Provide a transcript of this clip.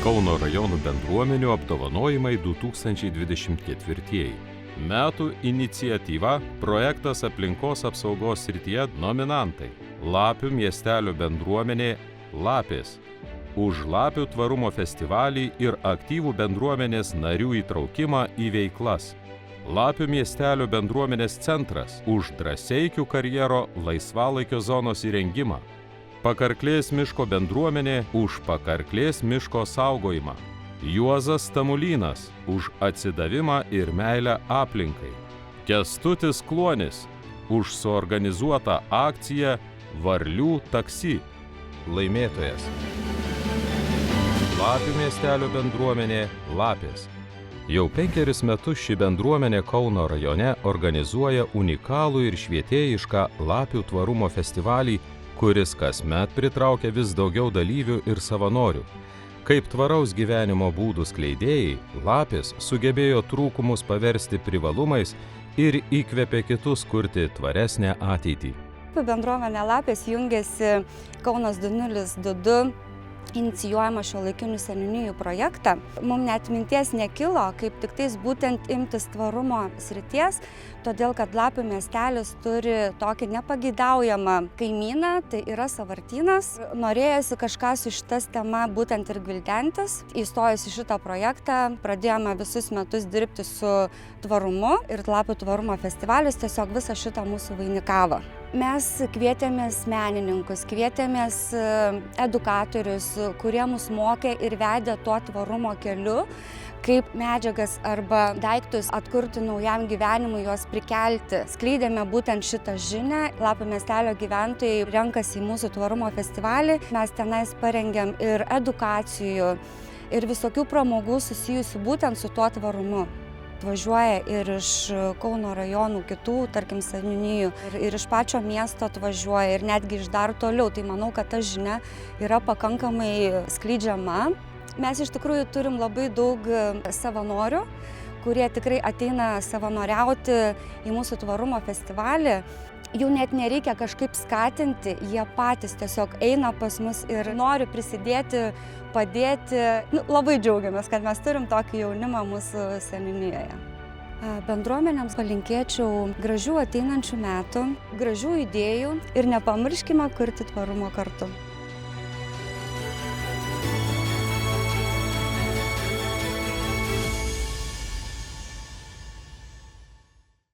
Kauno rajonų bendruomenių apdovanojimai 2024. Metų iniciatyva projektas aplinkos apsaugos srityje nominantai. Lapių miestelio bendruomenė Lapės. Už Lapių tvarumo festivalį ir aktyvų bendruomenės narių įtraukimą į veiklas. Lapių miestelio bendruomenės centras už Drąseikių karjero laisvalaikio zonos įrengimą. Pakarklės miško bendruomenė už Pakarklės miško saugojimą. Juozas Tamulynas už atsidavimą ir meilę aplinkai. Kęstutis Kluonis už suorganizuotą akciją Varlių taksi. Laimėtojas. Lapių miestelio bendruomenė Lapės. Jau 5 metus ši bendruomenė Kauno rajone organizuoja unikalų ir švietėjišką Lapių tvarumo festivalį, kuris kasmet pritraukia vis daugiau dalyvių ir savanorių. Kaip tvaraus gyvenimo būdų skleidėjai, Lapės sugebėjo trūkumus paversti privalumais ir įkvėpė kitus kurti tvaresnę ateitį. Bendruomenė Lapės jungiasi Kaunas 2022 inicijuojama šiuolaikinių seniūnijų projektą. Mums net minties nekilo, kaip tik tais būtent imtis tvarumo srities, todėl kad Lapių miestelis turi tokį nepageidaujamą kaimyną, tai yra sąvartynas. Norėjosi kažką su šitas tema būtent ir gvildentis. Įstojus į šitą projektą, pradėjome visus metus dirbti su tvarumu ir Lapių tvarumo festivalis tiesiog visą šitą mūsų vainikavo. Mes kvietėmės menininkus, kvietėmės edukatorius, kurie mus mokė ir vedė tuo tvarumo keliu, kaip medžiagas arba daiktus atkurti naujam gyvenimui, juos prikelti. Skleidėme būtent šitą žinią. Lapių miestelio gyventojai renkasi į mūsų tvarumo festivalį. Mes tenais parengėm ir edukacijų, ir visokių pramogų susijusių būtent su tuo tvarumu. Atvažiuoja ir iš Kauno rajonų kitų, tarkim, seniūnijų, ir iš pačio miesto atvažiuoja, ir netgi iš dar toliau. Tai manau, kad ta žinia yra pakankamai skleidžiama. Mes iš tikrųjų turim labai daug savanorių, kurie tikrai ateina savanoriauti į mūsų tvarumo festivalį. Jų net nereikia kažkaip skatinti, jie patys tiesiog eina pas mus ir nori prisidėti, padėti. Labai džiaugiamės, kad mes turim tokį jaunimą mūsų seniūnijoje. Bendruomenėms palinkėčiau gražių ateinančių metų, gražių idėjų ir nepamirškime kurti tvarumo kartu.